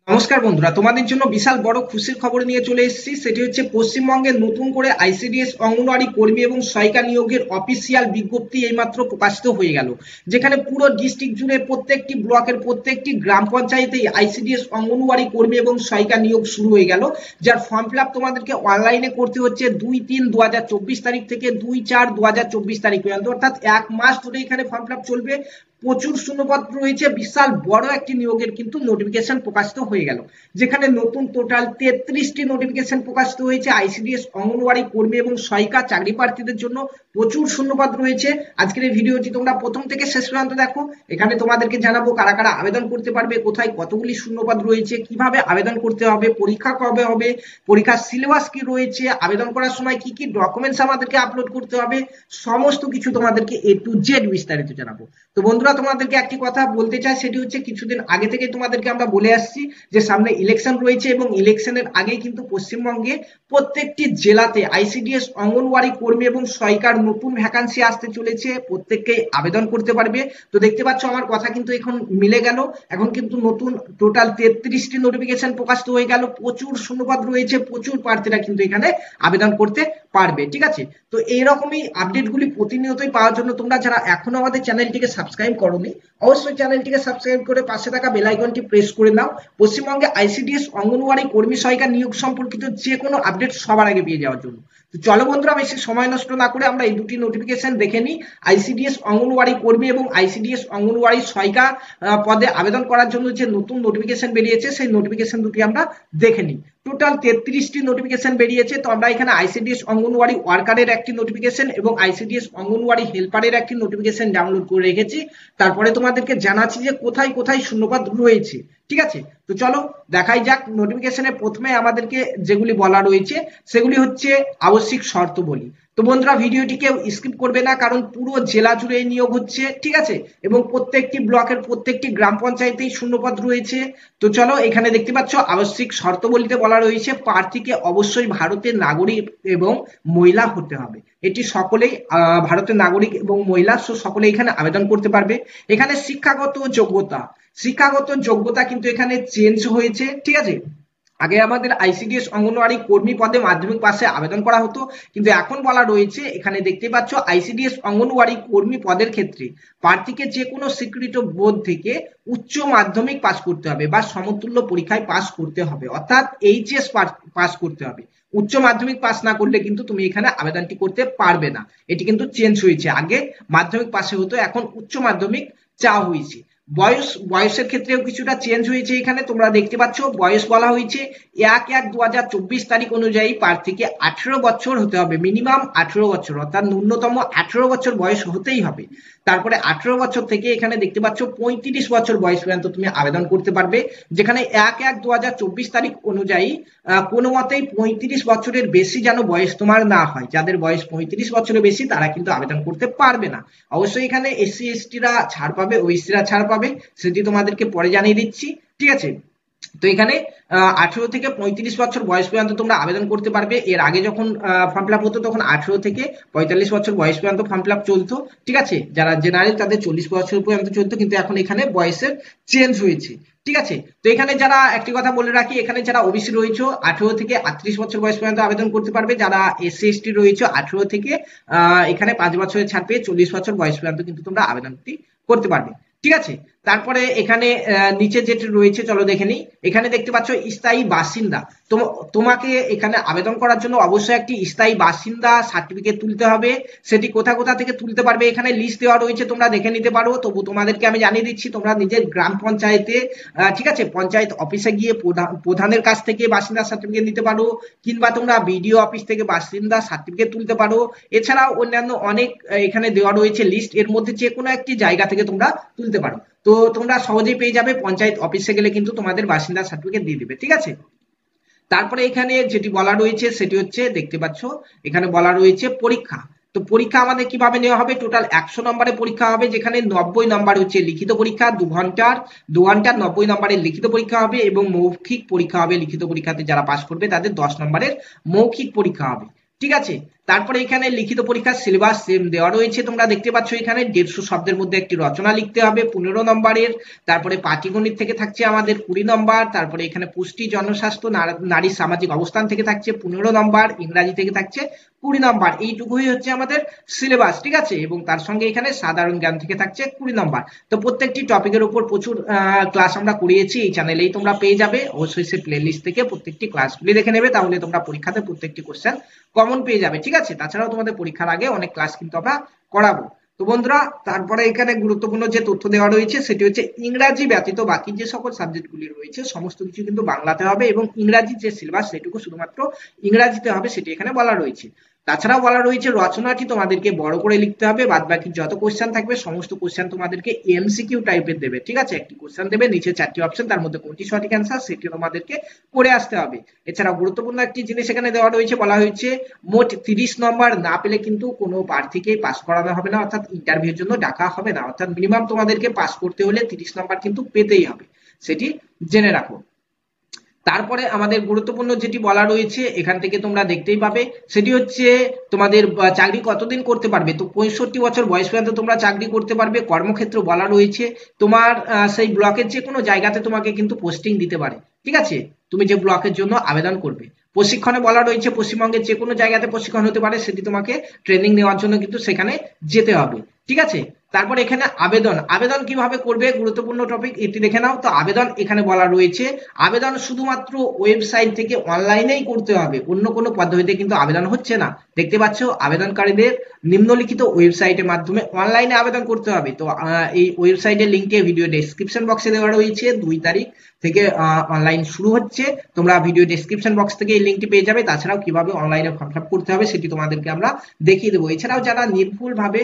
নমস্কার বন্ধুরা, তোমাদের জন্য বিশাল বড় খুশির খবর নিয়ে চলে এসেছি। সেটি হচ্ছে পশ্চিমবঙ্গে নতুন করে আইসিডিএস অঙ্গনওয়াড়ি কর্মী এবং সহায়িকা নিয়োগের অফিসিয়াল বিজ্ঞপ্তি এইমাত্র প্রকাশিত হয়ে গেল, যেখানে পুরো ডিস্ট্রিক্ট জুড়ে প্রত্যেকটি ব্লকের প্রত্যেকটি গ্রাম পঞ্চায়েতেই আইসিডিএস অঙ্গনওয়াড়ি কর্মী এবং সহায়িকা নিয়োগ শুরু হয়ে গেল, যার ফর্ম ফিল আপ তোমাদেরকে অনলাইনে করতে হচ্ছে 2-3-2024 তারিখ থেকে 2-4-2024 তারিখ পর্যন্ত, অর্থাৎ এক মাস ধরে এখানে ফর্ম ফিল আপ চলবে। প্রচুর শূন্যপদ রয়েছে, বিশাল বড় একটি নিয়োগের কিন্তু নোটিফিকেশন প্রকাশিত হয়ে গেল, যেখানে নতুন টোটাল 33টি নোটিফিকেশন প্রকাশিত হয়েছে আইসিডিএস অঙ্গনওয়াড়ি কর্মী এবং সহায়িকা চাকরি প্রার্থীদের জন্য। প্রচুর শূন্যপদ রয়েছে। আজকের এই ভিডিওটি তোমরা প্রথম থেকে শেষ পর্যন্ত দেখো। এখানে তোমাদেরকে জানাবো কারা কারা আবেদন করতে পারবে, কোথায় কতগুলি শূন্যপদ রয়েছে, কিভাবে আবেদন করতে হবে, পরীক্ষা কবে হবে, পরীক্ষার সিলেবাস কি রয়েছে, আবেদন করার সময় কি কি ডকুমেন্টস আমাদেরকে আপলোড করতে হবে, সমস্ত কিছু তোমাদেরকে A to Z বিস্তারিত জানাবো। তো বন্ধুরা, তোমাদেরকে একটি কথা বলতে চাই, সেটি হচ্ছে কিছুদিন আগে থেকে তোমাদেরকে আমরা বলে আসছি যে সামনে ইলেকশন রয়েছে এবং ইলেকশনের আগে কিন্তু পশ্চিমবঙ্গে প্রত্যেকটি জেলাতে আইসিডিএস অঙ্গনওয়াড়ি কর্মী এবং সহায়িকার নতুন ভ্যাকান্সি আসতে চলেছে, প্রত্যেককে আবেদন করতে পারবে। তো দেখতে পাচ্ছ আমার কথা কিন্তু এখন মিলে গেল। এখন কিন্তু নতুন টোটাল 33টি নোটিফিকেশন প্রকাশিত হয়ে গেল। প্রচুর শূন্যপদ রয়েছে, প্রচুর প্রার্থীরা কিন্তু এখানে আবেদন করতে পারবে। ঠিক আছে, তো এইরকমই আপডেটগুলি প্রতিনিয়তই পাওয়ার জন্য তোমরা যারা এখনো আমাদের চ্যানেলটিকে সাবস্ক্রাইব করোনি, অবশ্যই চ্যানেলটিকে সাবস্ক্রাইব করে পাশে থাকা বেল আইকনটি প্রেস করে নাও। পশ্চিমবঙ্গে আইসিডিএস অঙ্গনওয়াড়ি কর্মী সহায়িকা নিয়োগ সম্পর্কিত যে কোনো আপডেট সবার আগে পেয়ে যাওয়ার জন্য। তো চলো বন্ধুরা, বেশি সময় নষ্ট না করে আমরা এই দুটি নোটিফিকেশন দেখে নিই। আইসিডিএস অঙ্গনওয়াড়ি কর্মী এবং আইসিডিএস অঙ্গনওয়াড়ি সহায়িকা পদে আবেদন করার জন্য যে নতুন নোটিফিকেশন বেরিয়েছে, সেই নোটিফিকেশন দুটি আমরা দেখে নিই। টোটাল 33টি নোটিফিকেশন বেরিয়েছে। তো আমরা এখানে আইসিডিএস অঙ্গনওয়াড়ি ওয়ার্কারের একটি নোটিফিকেশন এবং আইসিডিএস অঙ্গনওয়াড়ি হেল্পারের একটি নোটিফিকেশন ডাউনলোড করে রেখেছি। তারপরে তোমাদেরকে জানাচ্ছি যে কোথায় কোথায় শূন্যপদ রয়েছে। ঠিক আছে, তো চলো দেখাই যাক। নোটিফিকেশনে প্রথমে আমাদেরকে যেগুলি বলা রয়েছে সেগুলি হচ্ছে আবশ্যিক শর্তাবলী। তো বন্ধুরা, ভিডিওটিকে স্কিপ করবে না, কারণ পুরো জেলা জুড়ে এই নিয়োগ হচ্ছে। ঠিক আছে, এবং প্রত্যেকটি ব্লকের প্রত্যেকটি গ্রাম পঞ্চায়েতেই শূন্যপদ রয়েছে। তো চলো, এখানে দেখতে পাচ্ছ আবশ্যিক শর্তাবলীতে বলা রয়েছে প্রার্থীকে অবশ্যই ভারতের নাগরিক এবং মহিলা হতে হবে। এটি সকলেই ভারতের নাগরিক এবং মহিলা, সকলে এখানে আবেদন করতে পারবে। এখানে শিক্ষাগত যোগ্যতা কিন্তু এখানে চেঞ্জ হয়েছে। ঠিক আছে, আগে আমাদের আইসিডিএস অঙ্গনওয়াড়ি কর্মী পদে মাধ্যমিক পাশে আবেদন করা হতো, কিন্তু এখন বলা রয়েছে এখানে দেখতে পাচ্ছ আইসিডিএস অঙ্গনওয়াড়ি কর্মী পদের ক্ষেত্রে প্রার্থীকে যে কোনো স্বীকৃত বোর্ড থেকে উচ্চ মাধ্যমিক পাস করতে হবে বা সমতুল্য পরীক্ষায় পাস করতে হবে, অর্থাৎ এইচএস পাস করতে হবে। উচ্চ মাধ্যমিক পাস না করলে কিন্তু তুমি এখানে আবেদনটি করতে পারবে না। এটি কিন্তু চেঞ্জ হয়েছে, আগে মাধ্যমিক পাশে হতো, এখন উচ্চ মাধ্যমিক চাওয়া হয়েছে। বয়সের ক্ষেত্রেও কিছুটা চেঞ্জ হয়েছে। এখানে তোমরা দেখতে পাচ্ছ বয়স বলা হয়েছে 1-1-2024 তারিখ অনুযায়ী প্রার্থীকে 18 বছর হতে হবে, মিনিমাম 18 বছর, অর্থাৎ ন্যূনতম 18 বছর বয়স হতেই হবে। তারপরে 18 বছর থেকে এখানে দেখতে পাচ্ছ 35 বছর বয়স পর্যন্ত তুমি আবেদন করতে পারবে, যেখানে 1-1-2024 তারিখ অনুযায়ী কোনো মতেই 35 বছরের বেশি যেন বয়স তোমার না হয়। যাদের বয়স 35 বছরের বেশি তারা কিন্তু আবেদন করতে পারবে না। অবশ্যই এখানে এসসি এসটিরা ছাড় পাবে, ওবিসিরা ছাড় পাবে, সেটি তোমাদেরকে পরে জানিয়ে দিচ্ছি। ঠিক আছে, তো এখানে 18 থেকে 35 বছর বয়স পর্যন্ত তোমরা আবেদন করতে পারবে। এর আগে যখন ফর্ম ফিল আপ হতো তখন 18 থেকে 45 বছর বয়স পর্যন্ত ফর্ম ফিল আপ চলতো। ঠিক আছে, যারা জেনারেল তাদের 40 বছর পর্যন্ত চলতো, কিন্তু এখন এখানে বয়সের চেঞ্জ হয়েছে। ঠিক আছে, তো এখানে যারা একটি কথা বলে রাখি, এখানে যারা ওবিসি রয়েছে 18 থেকে 38 বছর বয়স পর্যন্ত আবেদন করতে পারবে। যারা এসসি এসটি রয়েছে 18 থেকে এখানে 5 বছরের ছাড় পেয়ে 40 বছর বয়স পর্যন্ত কিন্তু তোমরা আবেদনটি করতে পারবে। ঠিক আছে, তারপরে এখানে নিচে যেটা রয়েছে চলো দেখে নিই। এখানে দেখতে পাচ্ছ স্থায়ী বাসিন্দা। তোমাকে এখানে আবেদন করার জন্য অবশ্যই একটি স্থায়ী বাসিন্দা সার্টিফিকেট তুলতে হবে। সেটি কোথা কোথা থেকে তুলতে পারবে এখানে লিস্ট দেওয়া রয়েছে, তোমরা দেখে নিতে পারো। তবু তোমাদেরকে আমি জানিয়ে দিচ্ছি, তোমরা নিজের গ্রাম পঞ্চায়েতে ঠিক আছে পঞ্চায়েত অফিসে গিয়ে প্রধানের কাছ থেকে বাসিন্দা সার্টিফিকেট নিতে পারো, কিংবা তোমরা বিডিও অফিস থেকে বাসিন্দা সার্টিফিকেট তুলতে পারো। এছাড়াও অন্যান্য অনেক এখানে দেওয়া রয়েছে লিস্ট, এর মধ্যে যে কোনো একটি জায়গা থেকে তোমরা তুলতে পারো। তো তোমরা সহজেই পেয়ে যাবে, পঞ্চায়েত অফিসে গেলে কিন্তু তোমাদের বাসিন্দা সার্টিফিকেট দিয়ে দিবে। ঠিক আছে, তারপরে এখানে যেটি বলা রয়েছে সেটি হচ্ছে দেখতে পাচ্ছ এখানে বলা রয়েছে পরীক্ষা। তো পরীক্ষা আমাদের কিভাবে নেওয়া হবে, টোটাল 100 নম্বরের পরীক্ষা হবে, যেখানে 90 নম্বর হচ্ছে লিখিত পরীক্ষা, 2 ঘন্টার 90 নম্বরের লিখিত পরীক্ষা হবে এবং মৌখিক পরীক্ষা হবে। লিখিত পরীক্ষাতে যারা পাস করবে তাদের 10 নম্বরের মৌখিক পরীক্ষা হবে। ঠিক আছে, তারপরে এখানে লিখিত পরীক্ষার সিলেবাস সেম দেওয়া রয়েছে, তোমরা দেখতে পাচ্ছ এখানে 150 শব্দের মধ্যে একটি রচনা লিখতে হবে 15 নম্বরের। তারপরে পাটিগণিত থেকে থাকছে আমাদের 20 নম্বর। তারপরে এখানে পুষ্টি, জনস্বাস্থ্য, নারী সামাজিক অবস্থান থেকে থাকছে 15 নম্বর। ইংরাজি থেকে থাকছে 20 নম্বর। এইটুকুই হচ্ছে আমাদের সিলেবাস, ঠিক আছে। এবং তার সঙ্গে এখানে সাধারণ জ্ঞান থেকে থাকছে 20 নম্বর। তো প্রত্যেকটি টপিকের উপর প্রচুর ক্লাস আমরা করিয়েছি, এই চ্যানেলেই তোমরা পেয়ে যাবে। অবশ্যই সেই প্লে লিস্ট থেকে প্রত্যেকটি ক্লাসগুলি দেখে নেবে, তাহলে তোমরা পরীক্ষাতে প্রত্যেকটি কোশ্চেন কমন পেয়ে যাবে, ঠিক আছে। তাছাড়াও তোমাদের পরীক্ষার আগে অনেক ক্লাস কিন্তু আমরা করাবো। তো বন্ধুরা, তারপরে এখানে গুরুত্বপূর্ণ যে তথ্য দেওয়া রয়েছে সেটি হচ্ছে ইংরাজি ব্যতীত বাকি যে সকল সাবজেক্টগুলি রয়েছে সমস্ত কিছু কিন্তু বাংলাতে হবে, এবং ইংরাজি যে সিলেবাস সেটুকু শুধুমাত্র ইংরাজিতে হবে, সেটি এখানে বলা রয়েছে। তাছাড়াও বলা রয়েছে রচনাটি তোমাদেরকে বড় করে লিখতে হবে, বাদ বাকি যত কোশ্চেন থাকবে সমস্ত কোশ্চেন তোমাদেরকে এমসিকিউ টাইপের দেবে, ঠিক আছে। একটি কোশ্চেন দেবে, নিচে 4টি অপশন, তার মধ্যে কোনটি সঠিক অ্যান্সার সেটি তোমাদেরকে করে আসতে হবে। এছাড়াও গুরুত্বপূর্ণ একটি জিনিস এখানে দেওয়া রয়েছে, বলা হয়েছে মোট 30 নম্বর না পেলে কিন্তু কোনো প্রার্থীকে পাস করানো হবে না, অর্থাৎ ইন্টারভিউর জন্য ডাকা হবে না। অর্থাৎ মিনিমাম তোমাদেরকে পাস করতে হলে 30 নম্বর কিন্তু পেতেই হবে, সেটি জেনে রাখো। তারপরে আমাদের গুরুত্বপূর্ণ যেটি বলা রয়েছে এখান থেকে তোমরা দেখতেই পাবে, সেটি হচ্ছে তোমাদের চাকরি কতদিন করতে পারবে। তো 65 বছর বয়স পর্যন্ত তোমরা চাকরি করতে পারবে। কর্মক্ষেত্র বলা রয়েছে তোমার সেই ব্লকের যে কোনো জায়গাতে তোমাকে কিন্তু পোস্টিং দিতে পারে, ঠিক আছে, তুমি যে ব্লকের জন্য আবেদন করবে। প্রশিক্ষণে বলা রয়েছে পশ্চিমবঙ্গের যে কোনো জায়গাতে প্রশিক্ষণ হতে পারে, সেটি তোমাকে ট্রেনিং নেওয়ার জন্য কিন্তু সেখানে যেতে হবে, ঠিক আছে। তারপর এখানে আবেদন কিভাবে করবে, গুরুত্বপূর্ণ টপিক, এটি দেখে নাও। তো আবেদন এখানে বলা রয়েছে আবেদন শুধুমাত্র ওয়েবসাইট থেকে অনলাইনেই করতে হবে, অন্য কোনো পদ্ধতিতে কিন্তু আবেদন হচ্ছে না। দেখতে পাচ্ছ আবেদনকারীদের নিম্নলিখিত ওয়েবসাইটের মাধ্যমে অনলাইনে আবেদন করতে হবে। তো এই ওয়েবসাইটের লিঙ্কে ভিডিও ডেসক্রিপশন বক্সে দেওয়া রয়েছে, 2 তারিখ থেকে অনলাইন শুরু হচ্ছে, তোমরা ভিডিও ডেসক্রিপশন বক্স থেকে এই লিঙ্কটি পেয়ে যাবে। তাছাড়াও কিভাবে অনলাইনে ফর্ম ফিল আপ করতে হবে সেটি তোমাদেরকে আমরা দেখিয়ে দেবো। এছাড়াও যারা নির্ভুল ভাবে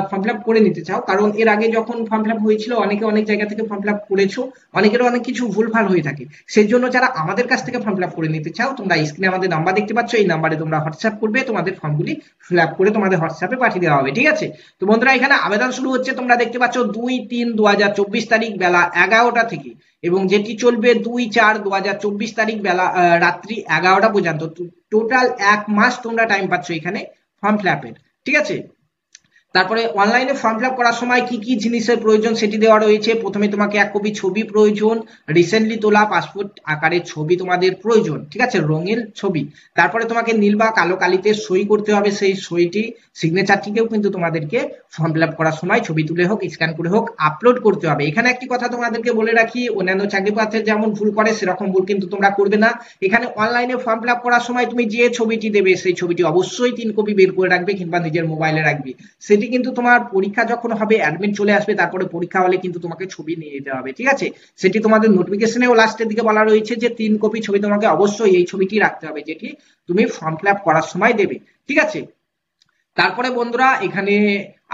ফর্ম ফিল আপ করে নিতে চাও, কারণ এর আগে যখন ফর্ম ফিল আপ হয়েছিল অনেকে অনেক জায়গা থেকে ফর্ম ফিল আপ করেছো, অনেকেরও অনেক কিছু ভুলভাল হয়ে থাকে। সেই জন্য যারা আমাদের কাছ থেকে ফর্ম ফিল আপ করে নিতে চাও, তোমরা স্ক্রিনে আমাদের নাম্বার দেখতে পাচ্ছ, এই নাম্বারে তোমরা হোয়াটসঅ্যাপ করবে, তোমাদের ফর্মগুলি ফিল আপ করে তোমাদের হোয়াটসঅ্যাপে পাঠিয়ে দেওয়া হবে, ঠিক আছে। তো বন্ধুরা, এখানে আবেদন শুরু হচ্ছে, তোমরা দেখতে পাচ্ছ 2-3-2024 তারিখ বেলা 11টা থেকে, এবং যেটি চলবে 2-4-2024 তারিখ বেলা রাত্রি 11টা পর্যন্ত। টোটাল 1 মাস তোমরা টাইম পাচ্ছ এখানে ফর্ম ফিল আপের, ঠিক আছে। তারপরে অনলাইনে ফর্ম ফিল আপ করার সময় কি কি জিনিসের প্রয়োজন সেটি দেওয়া রয়েছে। প্রথমে তোমাকে 1 কপি ছবি প্রয়োজন, রিসেন্টলি তোলা পাসপোর্ট আকারের ছবি তোমাদের প্রয়োজন, ঠিক আছে, রঙিন ছবি। তারপরে তোমাকে নীল বা কালো কালিতে সই করতে হবে, সেই সইটি সিগনেচারটিকেও কিন্তু তোমাদেরকে ফর্ম ফিল আপ করার সময় ছবি তুলে হোক স্ক্যান করে হোক আপলোড করতে হবে। এখানে একটি কথা তোমাদেরকে বলে রাখি, অন্যান্য চাকরি প্রার্থীরা যেমন ভুল করে সেরকম ভুল কিন্তু তোমরা করবে না। এখানে অনলাইনে ফর্ম ফিল আপ করার সময় তুমি যে ছবিটি দেবে সেই ছবিটি অবশ্যই 3 কপি বের করে রাখবে, কিংবা নিজের মোবাইলে রাখবে। সেটি কিন্তু তোমার পরীক্ষা যখন হবে, অ্যাডমিট চলে আসবে, তারপরে পরীক্ষা হলে কিন্তু তোমাকে ছবি নিয়ে যেতে হবে, ঠিক আছে। সেটি তোমাদের নোটিফিকেশনেও লাস্টের দিকে বলা রয়েছে যে 3 কপি ছবি তোমাকে অবশ্যই এই ছবিটি রাখতে হবে, যেটি তুমি ফর্ম ফিল আপ করার সময় দেবে, ঠিক আছে। তারপরে বন্ধুরা, এখানে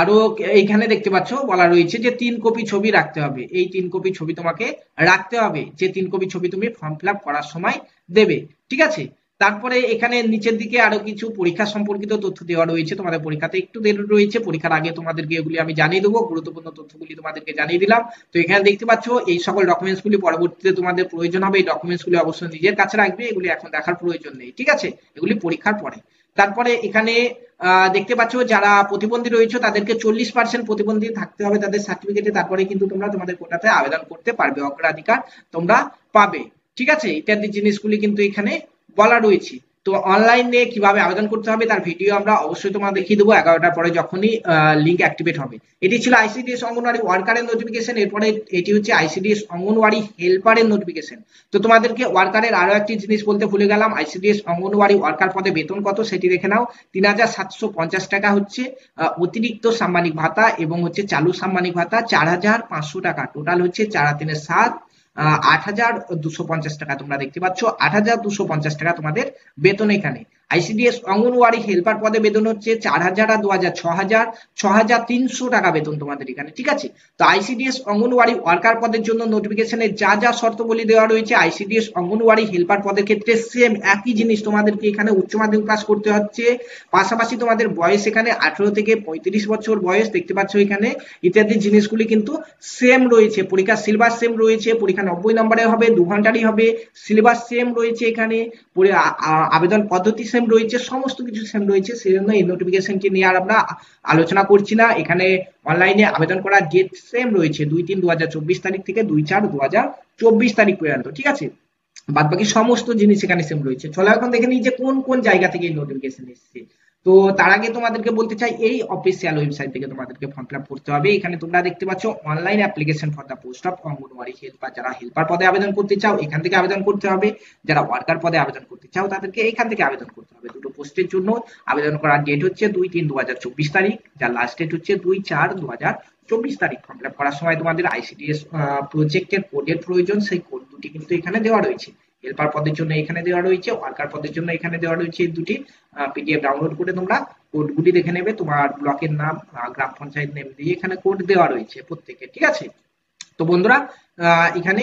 আরো এইখানে দেখতে পাচ্ছ বলা রয়েছে যে 3 কপি ছবি রাখতে হবে। এই 3 কপি ছবি তোমাকে রাখতে হবে, যে 3 কপি ছবি তুমি ফর্ম ফিল আপ করার সময় দেবে, ঠিক আছে। তারপরে এখানে নিচের দিকে আরো কিছু পরীক্ষা সম্পর্কিত তথ্য দেওয়া রয়েছে। তোমাদের পরীক্ষাতে একটু দেরি রয়েছে, পরীক্ষার আগে তোমাদেরকে এগুলি আমি জানিয়ে দেবো, গুরুত্বপূর্ণ তথ্যগুলি তোমাদেরকে জানিয়ে দিলাম। তো এখানে দেখতে পাচ্ছ এই সকল ডকুমেন্টস গুলি পরবর্তীতে তোমাদের প্রয়োজন হবে, এই ডকুমেন্টস গুলি অবশ্যই নিজের কাছে রাখবে, এগুলি এখন দেখার প্রয়োজন নেই, ঠিক আছে, এগুলি পরীক্ষার পরে। তারপরে এখানে দেখতে পাচ্ছ যারা প্রতিবন্ধী রয়েছে তাদেরকে 40% প্রতিবন্ধী থাকতে হবে তাদের সার্টিফিকেটে, তারপরে কিন্তু তোমরা তোমাদের কোটাতে আবেদন করতে পারবে, অগ্রাধিকার তোমরা পাবে, ঠিক আছে। ইত্যাদি জিনিসগুলি কিন্তু এখানে বলা রয়েছে। তো অনলাইনে কিভাবে আবেদন করতে হবে তার ভিডিও আমরা অবশ্যই তোমাদের দেখিয়ে দেবো 11টার পরে, যখনই লিঙ্ক অ্যাক্টিভেট হবে। এটি ছিল আইসিডিএস অঙ্গনওয়াড়ি ওয়ার্কারের নোটিফিকেশন। এরপরে এটি হচ্ছে আইসিডিএস অঙ্গনওয়াড়ি হেল্পারের নোটিফিকেশন। তো তোমাদেরকে ওয়ার্কারের আরো একটি জিনিস বলতে ভুলে গেলাম, আইসিডিএস অঙ্গনওয়াড়ি ওয়ার্কার পদে বেতন কত সেটি দেখে নাও। 3750 টাকা হচ্ছে অতিরিক্ত সাম্মানিক ভাতা, এবং হচ্ছে চালু সাম্মানিক ভাতা 4500 টাকা। টোটাল হচ্ছে 4-3-7 8,250 টাকা। তোমরা দেখতে পাচ্ছ 8,250 টাকা তোমাদের বেতন এখানে। আইসিডিএস অঙ্গনওয়াড়ি হেল্পার পদে বেতন হচ্ছে 4,000 আর 2,000 6,000 6,300 টাকা বেতন তোমাদের এখানে, ঠিক আছে। তো আইসিডিএস অঙ্গনওয়াড়ি ওয়ার্কার পদের জন্য নোটিফিকেশনে যা যা শর্তাবলী দেওয়া রয়েছে, আইসিডিএস অঙ্গনওয়াড়ি হেল্পার পদের ক্ষেত্রে সেম একই জিনিস, তোমাদেরকে এখানে উচ্চ মাধ্যমিক পাস করতে হচ্ছে, পাশাপাশি তোমাদের বয়স এখানে 18 থেকে 35 বছর বয়স দেখতে পাচ্ছ এখানে। ইত্যাদি জিনিসগুলি কিন্তু সেম রয়েছে, পরীক্ষার সিলেবাস সেম রয়েছে, পরীক্ষা 90 নম্বরের হবে, 2 ঘন্টারই হবে, সিলেবাস সেম রয়েছে এখানে, আবেদন পদ্ধতি সেম সেম রয়েছে, সমস্ত কিছু সেম রয়েছে, সেই জন্য এই নোটিফিকেশনটি নিয়ে আর আমরা আলোচনা করছি না। এখানে অনলাইনে আবেদন করার ডেট সেম রয়েছে 2-3-2024 তারিখ থেকে 2-4-2024 তারিখ পর্যন্ত, ঠিক আছে। বাদ বাকি সমস্ত জিনিস এখানে সেম রয়েছে। চলো এখন দেখে নিই যে কোন কোন জায়গা থেকে এই নোটিফিকেশন এসেছে। তো তার আগে তোমাদেরকে বলতে চাই, এই অফিসিয়াল ওয়েবসাইট থেকে তোমাদেরকে ফর্ম ফিল আপ করতে হবে। এখানে তোমরা দেখতে পাচ্ছ online application for the post of anganwadi helper. যারা হেল্পার পদে আবেদন করতে চাও এখান থেকে আবেদন করতে হবে, যারা ওয়ার্কার পদে আবেদন করতে চাও তাদেরকে এখান থেকে আবেদন করতে হবে। দুটো পোস্টের জন্য আবেদন করার ডেট হচ্ছে 2-3-2024 তারিখ, যার লাস্ট ডেট হচ্ছে 2-4-2024 তারিখ। ফর্ম ফিল আপ করার সময় তোমাদের আইসিডিএস প্রজেক্টের কোডের প্রয়োজন, সেই কোড দুটি কিন্তু এখানে দেওয়া রয়েছে। হেল্পার পদের জন্য এখানে দেওয়া রয়েছে, ওয়ার্কার পদের জন্য এখানে দেওয়া রয়েছে। এই দুটি পিডিএফ ডাউনলোড করে তোমরা কোডগুলি দেখে নেবে। তোমার ব্লকের নাম, গ্রাম পঞ্চায়েত নেম দিয়ে এখানে কোড দেওয়া রয়েছে প্রত্যেকে, ঠিক আছে। তো বন্ধুরা এখানে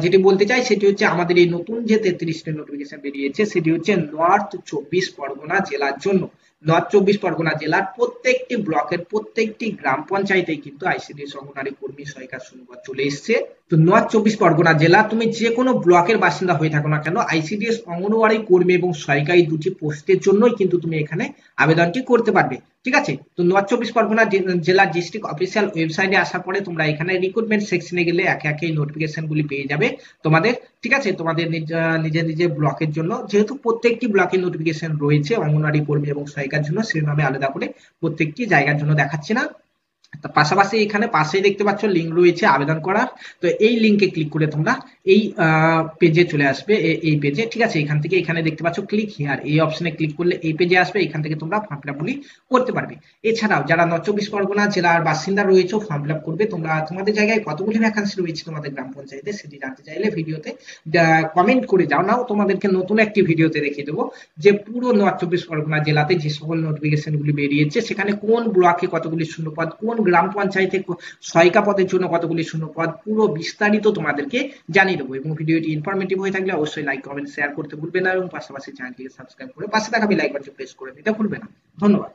যেটি বলতে চাই সেটি হচ্ছে আমাদের এই নতুন যে 33টি নোটিফিকেশন বেরিয়েছে সেটি হচ্ছে নর্থ 24 পরগনা জেলার জন্য। নর্থ 24 পরগনা জেলার প্রত্যেকটি ব্লকের প্রত্যেকটি গ্রাম পঞ্চায়েতে কিন্তু আইসিডিএস অঙ্গনওয়াড়ি কর্মী সহায়িকা সংবাদ চলে এসেছে। তো নর্থ 24 পরগনা জেলা তুমি যে কোনো ব্লকের বাসিন্দা হয়ে থাকো না কেন, আইসিডিএস অঙ্গনওয়াড়ি কর্মী এবং সহায়িকা এই দুটি পোস্টের জন্যই কিন্তু তুমি এখানে আবেদনটি করতে পারবে, ঠিক আছে। তো নর্থ 24 পরগনা জেলার ডিস্ট্রিক্ট অফিসিয়াল ওয়েবসাইটে আসার পরে তোমরা এখানে রিক্রুটমেন্ট সেকশনে গেলে একে একে এই নোটিফিকেশন গুলি পেয়ে যাবে তোমাদের, ঠিক আছে। তোমাদের নিজের নিজের ব্লকের জন্য, যেহেতু প্রত্যেকটি ব্লকের নোটিফিকেশন রয়েছে অঙ্গনওয়াড়ি কর্মী এবং সহায়িকার জন্য, সেভাবে আলাদা করে প্রত্যেকটি জায়গার জন্য দেখাচ্ছি না। পাশাপাশি এখানে পাশেই দেখতে পাচ্ছ লিঙ্ক রয়েছে আবেদন করার। তো এই লিঙ্কে ক্লিক করে তোমরা এই পেজে চলে আসবে, এই পেজে, ঠিক আছে। এখান থেকে এখানে দেখতে পাচ্ছ ক্লিক হিয়ার, এই অপশনে ক্লিক করলে এই পেজে আসবে। এখান থেকে তোমরা ফর্ম ফিল আপগুলি করতে পারবে। এছাড়াও যারা নর্থ 24 পরগনা জেলার বাসিন্দা রয়েছে ফর্ম ফিল আপ করবে, তোমরা তোমাদের জায়গায় কতগুলি ভ্যাকান্সি রয়েছে তোমাদের গ্রাম পঞ্চায়েতে সেটি জানতে চাইলে ভিডিওতে কমেন্ট করে যাও, নাও তোমাদেরকে নতুন একটি ভিডিওতে দেখিয়ে দেবো যে পুরো নর্থ 24 পরগনা জেলাতে যে সকল নোটিফিকেশন গুলি বেরিয়েছে সেখানে কোন ব্লকে কতগুলি শূন্যপদ, কোন গ্রাম পঞ্চায়েতে সহায়িকা পদের জন্য কতগুলি শূন্যপদ, পুরো বিস্তারিত তোমাদেরকে জানিয়ে দেবো। এবং ভিডিওটি ইনফরমেটিভ হয়ে থাকলে অবশ্যই লাইক, কমেন্ট, শেয়ার করতে ভুলবে না এবং পাশাপাশি চ্যানেলটিকে সাবস্ক্রাইব করে পাশে থাকা বেল আইকনটি প্রেস করে দিতে ভুলবে না। ধন্যবাদ।